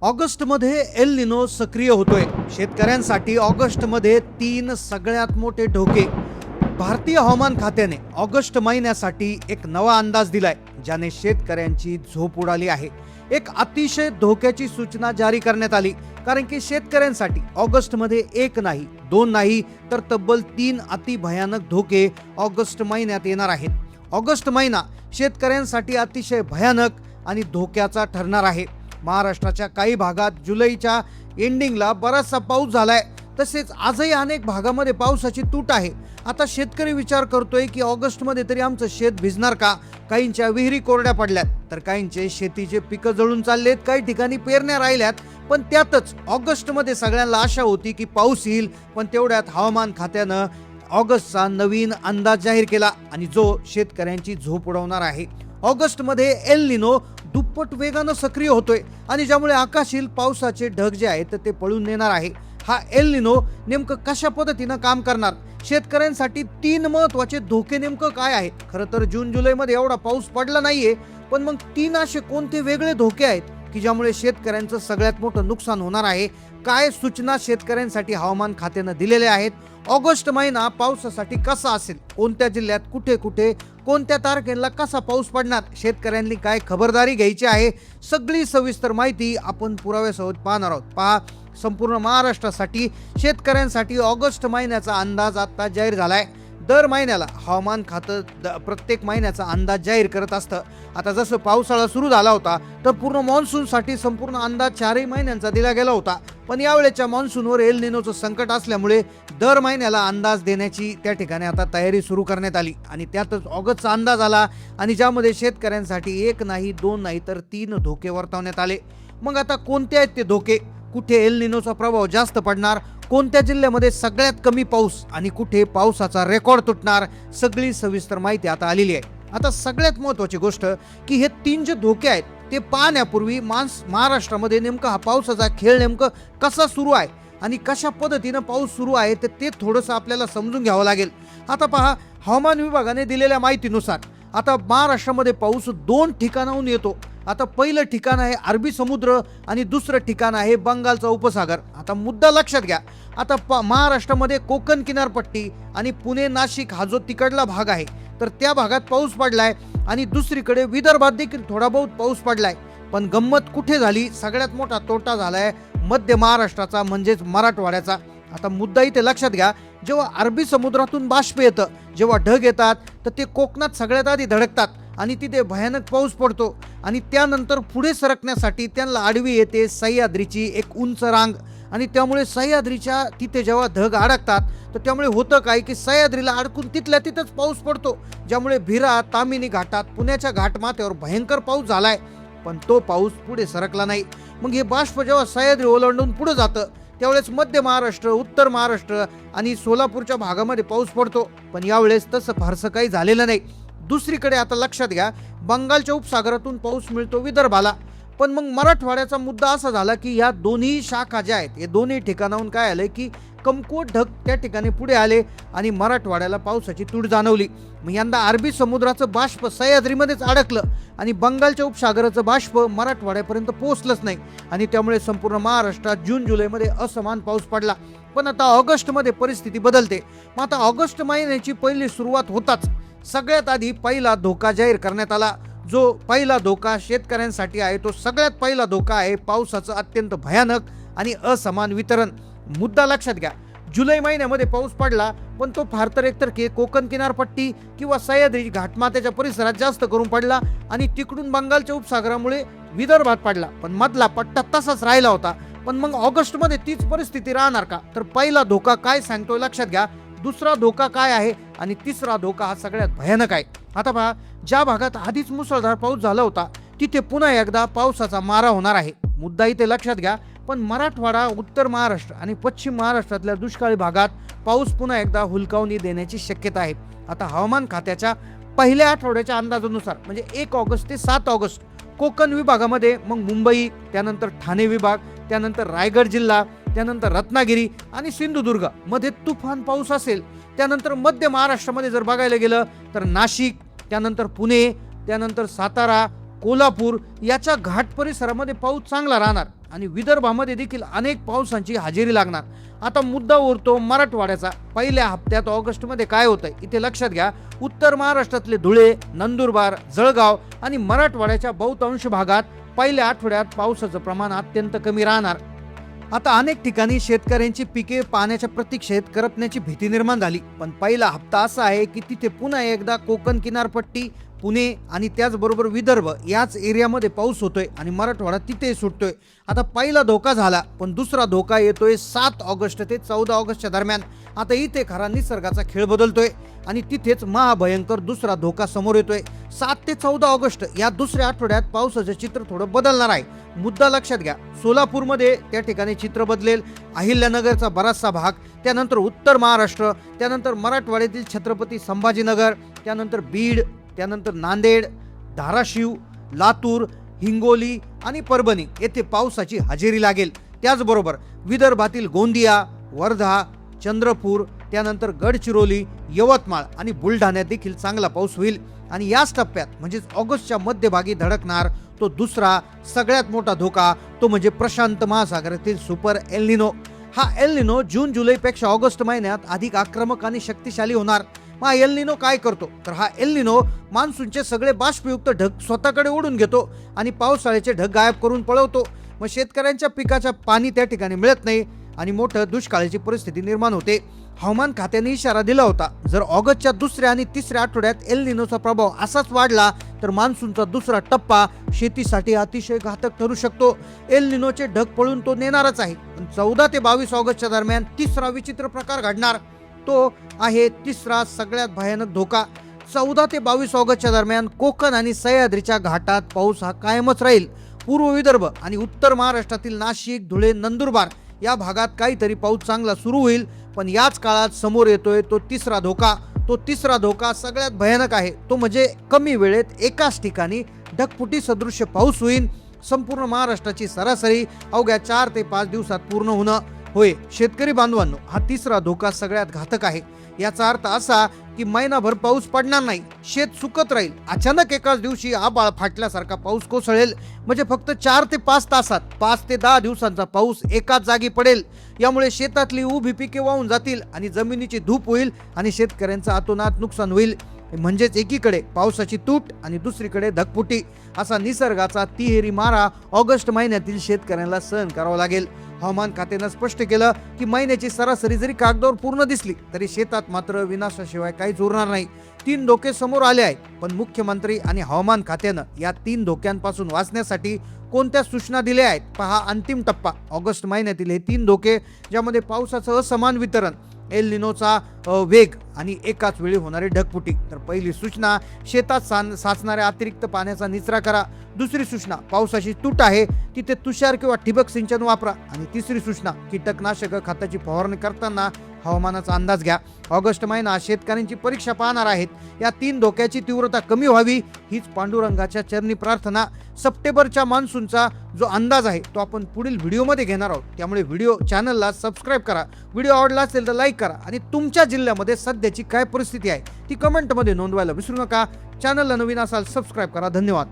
ऑगस्टमध्ये El Nino सक्रिय होतोय. शेतकऱ्यांसाठी ऑगस्टमध्ये 3 सगळ्यात मोठे धोके. भारतीय हवामान खात्याने ऑगस्ट महिन्यासाठी एक नवा अंदाज दिलाय, ज्याने शेतकऱ्यांची झोप उडाली आहे. एक अतिशय धोक्याची सूचना जारी करण्यात आली, कारण की शेतकऱ्यांसाठी ऑगस्टमध्ये एक नाही, दोन नाही, तर तब्बल 3 अतिभयानक धोके ऑगस्ट महिन्यात येणार आहेत. ऑगस्ट महिना शेतकऱ्यांसाठी अतिशय भयानक आणि धोक्याचा ठरणार आहे. महाराष्ट्राच्या काही भागात जुलैच्या एंडिंगला बराचसा पाऊस झालाय, तसेच आजही अनेक भागामध्ये पावसाची तूट आहे. आता शेतकरी विचार करतोय की ऑगस्टमध्ये तरी आमचं शेत भिजणार का? काहींच्या विहिरी कोरड्या पडल्यात, तर काहींचे शेतीचे पिकं जळून चाललेत, काही ठिकाणी पेरण्या राहिल्यात. पण त्यातच ऑगस्टमध्ये सगळ्यांना आशा होती की पाऊस येईल, पण तेवढ्यात हवामान खात्यानं ऑगस्टचा नवीन अंदाज जाहीर केला, आणि जो शेतकऱ्यांची झोप उडवणार आहे. ऑगस्टमध्ये एल निनो दुप्पट वेगानं सक्रिय होतोय, आणि ज्यामुळे आकाशील पावसाचे ढग जे आहेत ते पळून नेणार आहे. हा एल निनो नेमकं कशा पद्धतीनं काम करणार? शेतकऱ्यांसाठी 3 महत्वाचे धोके नेमकं काय आहेत? खरं तर जून जुलैमध्ये एवढा पाऊस पडला नाहीये, पण मग 3 असे कोणते वेगळे धोके आहेत की ज्यामुळे शेतकऱ्यांचं सगळ्यात मोठं नुकसान होणार आहे? काय सूचना शेतकऱ्यांसाठी हवामान खात्यानं दिलेल्या आहेत? ऑगस्ट महिना पावसासाठी कसा असेल? कोणत्या जिल्ह्यात कुठे कुठे कोणत्या तारखेला कसा पाऊस पडणार? शेतकऱ्यांनी काय खबरदारी घ्यायची आहे? सगळी सविस्तर माहिती आपण पुराव्यासोबत पाहणार आहोत. पहा, संपूर्ण महाराष्ट्रासाठी शेतकऱ्यांसाठी ऑगस्ट महिन्याचा अंदाज आता जाहीर झालाय. दर महिन्याला हवामान खातं प्रत्येक महिन्याचा अंदाज जाहीर करत असतं. आता जसं पावसाळा सुरू झाला होता, तर पूर्ण मान्सूनसाठी संपूर्ण अंदाज 4 महिन्यांचा दिला गेला होता. पण यावेळेच्या मान्सूनवर एल निनोचं संकट असल्यामुळे दर महिन्याला अंदाज देण्याची त्या ठिकाणी आता तयारी सुरू करण्यात आली, आणि त्यातच ऑगस्टचा अंदाज आला, आणि ज्यामध्ये शेतकऱ्यांसाठी एक नाही, दोन नाही, तर 3 धोके वर्तवण्यात आले. मग आता कोणते आहेत ते धोके? कुठे एल निनोचा प्रभाव जास्त पडणार? कोणत्या जिल्ह्यामध्ये सगळ्यात कमी पाऊस? आणि कुठे पावसाचा रेकॉर्ड तुटणार? सगळी सविस्तर माहिती आता आलेली आहे. आता सगळ्यात महत्त्वाची गोष्ट की हे 3 जे धोके आहेत ते पाहण्यापूर्वी महाराष्ट्रामध्ये नेमका हा पावसाचा खेळ नेमकं कसा सुरू आहे आणि कशा पद्धतीनं पाऊस सुरू आहे ते थोडंसं आपल्याला समजून घ्यावं लागेल. आता पहा, हवामान विभागाने दिलेल्या माहितीनुसार आता महाराष्ट्रामध्ये पाऊस 2 ठिकाणाहून येतो. आता पहिलं ठिकाण आहे अरबी समुद्र, आणि दुसरं ठिकाण आहे बंगालचा उपसागर. आता मुद्दा लक्षात घ्या. आता महाराष्ट्रामध्ये कोकण किनारपट्टी आणि पुणे नाशिक हा जो तिकडला भाग आहे, तर त्या भागात पाऊस पडलाय, आणि दुसरीकडे विदर्भात देखील थोडा बहुत पाऊस पडलाय. पण गंमत कुठे झाली? सगळ्यात मोठा तोटा झालाय मध्य महाराष्ट्राचा, म्हणजेच मराठवाड्याचा. आता मुद्दा इथे लक्षात घ्या. जेव्हा अरबी समुद्रातून बाष्प येतं, जेव्हा ढग येतात, तर ते कोकणात सगळ्यात आधी धडकतात, आणि तिथे भयानक पाऊस पडतो, आणि त्यानंतर पुढे सरकण्यासाठी त्यांना आडवी येते सह्याद्रीची एक उंच रांग, आणि त्यामुळे सह्याद्रीच्या तिथे जेव्हा ढग अडकतात, तर त्यामुळे होतं काय की सह्याद्रीला अडकून तिथल्या तिथंच पाऊस पडतो, ज्यामुळे भिरा, तामिनी घाटात, पुण्याच्या घाटमाथ्यावर भयंकर पाऊस झालाय. पण तो पाऊस पुढे सरकला नाही. मग हे बाष्प जेव्हा सह्याद्री ओलांडून पुढे जातं, त्यावेळेस मध्य महाराष्ट्र, उत्तर महाराष्ट्र आणि सोलापूरच्या भागामध्ये पाऊस पडतो. पण यावेळेस तसं फारसं काही झालेलं नाही. दुसरीकडे आता लक्षात घ्या, बंगालच्या उपसागरातून पाऊस मिळतो विदर्भाला. पण मग मराठवाड्याचा मुद्दा असा झाला की या दोन्ही शाखा ज्या आहेत, या दोन्ही ठिकाणाहून काय आलंय की कमकुवत ढग त्या ठिकाणी पुढे आले, आणि मराठवाड्याला पावसाची तूट जाणवली. मग यंदा अरबी समुद्राचं बाष्प सह्याद्रीमध्येच अडकलं, आणि बंगालच्या उपसागराचं बाष्प मराठवाड्यापर्यंत पोहोचलंच नाही, आणि त्यामुळे संपूर्ण महाराष्ट्रात जून जुलैमध्ये असमान पाऊस पडला. पण आता ऑगस्टमध्ये परिस्थिती बदलते. मग आता ऑगस्ट महिन्याची पहिली सुरुवात होताच सगळ्यात आधी पहिला धोका जाहीर करण्यात आला. जो पहिला धोका शेतकऱ्यांसाठी आहे, तो सगळ्यात पहिला धोका आहे पावसाचं अत्यंत भयानक आणि असमान वितरण. मुद्दा लक्षात घ्या. जुलै महिन्यामध्ये पाऊस पडला, पण तो फार तर एकतर कोकण किनारपट्टी किंवा सह्याद्री घाटमाथ्याच्या परिसरात जास्त करून पडला, आणि तिकडून बंगालच्या उपसागरामुळे विदर्भात पडला. पण मधला पट्टा तसाच राहिला होता. पण मग ऑगस्टमध्ये तीच परिस्थिती राहणार का? तर पहिला धोका काय सांगतोय लक्षात घ्या, दुसरा धोका काय आहे, आणि तिसरा धोका हा सगळ्यात भयानक आहे. आता पहा, ज्या भागात आधीच मुसळधार पाऊस झाला होता, तिथे पुन्हा एकदा पावसाचा मारा होणार आहे. मुद्दा इथे लक्षात घ्या. पण मराठवाडा, उत्तर महाराष्ट्र आणि पश्चिम महाराष्ट्रातल्या दुष्काळी भागात पाऊस पुन्हा एकदा हुलकावणी देण्याची शक्यता आहे. आता हवामान खात्याच्या पहिल्या आठवड्याच्या अंदाजानुसार, म्हणजे 1 ऑगस्ट ते 7 ऑगस्ट कोकण विभागामध्ये, मग मुंबई, त्यानंतर ठाणे विभाग, त्यानंतर रायगड जिल्हा, त्यानंतर रत्नागिरी आणि सिंधुदुर्ग मध्ये तुफान पाऊस असेल. त्यानंतर मध्य महाराष्ट्रामध्ये जर बघायला गेलं तर नाशिक, त्यानंतर पुणे, त्यानंतर सातारा, कोल्हापूर याच्या घाट परिसरामध्ये पाऊस चांगला राहणार आणि विदर्भामध्ये देखील अनेक पावसांची हजेरी लागणार. आता मुद्दा उरतो मराठवाड्याचा. पहिल्या हप्त्यात ऑगस्टमध्ये काय होतंय इथे लक्षात घ्या. उत्तर महाराष्ट्रातले धुळे, नंदुरबार, जळगाव आणि मराठवाड्याच्या बहुतांश भागात पहिल्या आठवड्यात पावसाचं प्रमाण अत्यंत कमी राहणार. आता अनेक ठिकाणी शेतकऱ्यांची पिके पाण्याच्या प्रतीक्षेत करपण्याची भीती निर्माण झाली. पण पहिला हप्ता असा आहे की तिथे पुन्हा एकदा कोकण किनारपट्टी, पुणे आणि त्याचबरोबर विदर्भ याच एरियामध्ये पाऊस होतोय आणि मराठवाडा तिथे सुटतोय. आता पहिला धोका झाला, पण दुसरा धोका येतोय 7 ऑगस्ट ते 14 ऑगस्टच्या दरम्यान. आता इथे खरा निसर्गाचा खेळ बदलतोय आणि तिथेच महाभयंकर दुसरा धोका समोर येतोय. 7 ते 14 ऑगस्ट या दुसऱ्या आठवड्यात पावसाचं चित्र थोडं बदलणार आहे. मुद्दा लक्षात घ्या. सोलापूरमध्ये त्या ठिकाणी चित्र बदलेल. अहिल्यानगरचा बराचसा भाग, त्यानंतर उत्तर महाराष्ट्र, त्यानंतर मराठवाड्यातील छत्रपती संभाजीनगर, त्यानंतर बीड, त्यानंतर नांदेड, धाराशिव, लातूर, हिंगोली आणि परभणी येथे पावसाची हजेरी लागेल. त्याचबरोबर विदर्भातील गोंदिया, वर्धा, चंद्रपूर, त्यानंतर गडचिरोली, यवतमाळ आणि बुलढाण्यात देखील चांगला पाऊस होईल. आणि याच टप्प्यात म्हणजेच ऑगस्टच्या मध्यभागी धडकणार तो दुसरा सगळ्यात मोठा धोका, तो म्हणजे प्रशांत महासागरातील सुपर एल निनो. हा एल निनो जून जुलैपेक्षा ऑगस्ट महिन्यात अधिक आक्रमक आणि शक्तिशाली होणार. हा एल निनो काय करतो तर हा एल निनो मान्सूनचे सगळे बाष्पयुक्त ढग स्वतःकडे ओढून घेतो आणि पावसाळ्याचे ढग गायब करून पळवतो. मग शेतकऱ्यांच्या पिकाच्या पाणी त्या ठिकाणी मिळत नाही आणि मोठं दुष्काळाची परिस्थिती निर्माण होते. हवामान खात्याने इशारा दिला होता, जर ऑगस्टच्या दुसऱ्या आणि तिसऱ्या आठवड्यात एल निनोचा प्रभाव असाच वाढला तर मान्सूनचा दुसरा टप्पा शेतीसाठी अतिशय घातक ठरू शकतो. एल निनोचे ढग पळून तो नेणारच आहे. पण 14 ते 22 ऑगस्टच्या दरम्यान तिसरा विचित्र प्रकार घडणार, तो आहे तिसरा सगळ्यात भयानक धोका. 14 ते 22 ऑगस्टच्या दरम्यान कोकण आणि सह्याद्रीच्या घाटात पाऊस हा कायमच राहील. पूर्व विदर्भ आणि उत्तर महाराष्ट्रातील नाशिक, धुळे, नंदुरबार या भागात काहीतरी पाऊस चांगला सुरू होईल. पण याच काळात समोर येतोय तो तिसरा धोका. तो तिसरा धोका सगळ्यात भयानक आहे. तो म्हणजे कमी वेळेत एकाच ठिकाणी ढगफुटी सदृश्य पाऊस होईल. संपूर्ण महाराष्ट्राची सरासरी अवघ्या 4 ते 5 दिवसात पूर्ण होणं. होय शेतकरी बांधवांनो, हा तिसरा धोका सगळ्यात घातक आहे. याचा अर्थ असा की महिनाभर पाऊस पडणार नाही, शेत सुकत राहील. अचानक एकाच दिवशी आभाळ फाटल्यासारखा पाऊस कोसळेल. म्हणजे फक्त 4 ते 5 तासात 5 ते 10 दिवसांचा पाऊस एकाच जागी पडेल. यामुळे शेतातली उभी पिके वाहून जातील आणि जमिनीची धूप होईल आणि शेतकऱ्यांचं अतोनात नुकसान होईल. म्हणजेच एकीकडे पावसाची तूट आणि दुसरीकडे धगफुटी असा निसर्गाचा तिहेरी मारा ऑगस्ट महिन्यातील शेतकऱ्यांना सहन करावा लागेल. हवामान खात्यानं स्पष्ट केलं की महिन्याची सरासरी जरी कागदावर पूर्ण दिसली तरी शेतात मात्र विनाशाशिवाय काहीच उरणार नाही. 3 धोके समोर आले आहेत, पण मुख्यमंत्री आणि हवामान खात्यानं या 3 धोक्यांपासून वाचण्यासाठी कोणत्या सूचना दिल्या आहेत पहा. अंतिम टप्पा ऑगस्ट महिन्यातील हे 3 धोके, ज्यामध्ये पावसाचं असमान वितरण, एल निनोचा वेग आणि एकाच वेळी होणारी ढगफुटी. तर पहिली सूचना, शेतात साचणाऱ्या अतिरिक्त पाण्याचा निचरा करा. दुसरी सूचना, पावसाची तूट आहे तिथे तुषार किंवा ठिबक सिंचन वापरा. आणि तिसरी सूचना, कीटकनाशक खताची फवारणी करताना हवामानाचा अंदाज घ्या. ऑगस्ट महिना शेतकऱ्यांची परीक्षा पाहणार आहेत. या 3 धोक्याची तीव्रता कमी व्हावी हीच पांडुरंगाच्या चरणी प्रार्थना. सप्टेंबरच्या मान्सूनचा जो अंदाज आहे तो आपण पुढील व्हिडिओमध्ये घेणार आहोत. त्यामुळे चॅनलला सबस्क्राईब करा. व्हिडिओ आवडला असेल तर लाईक करा आणि तुमच्या जिल्ह्यामध्ये सध्याची काय परिस्थिती आहे ती कमेंटमध्ये नोंदवायला विसरू नका. चॅनलला नवीन असाल सबस्क्राईब करा. धन्यवाद.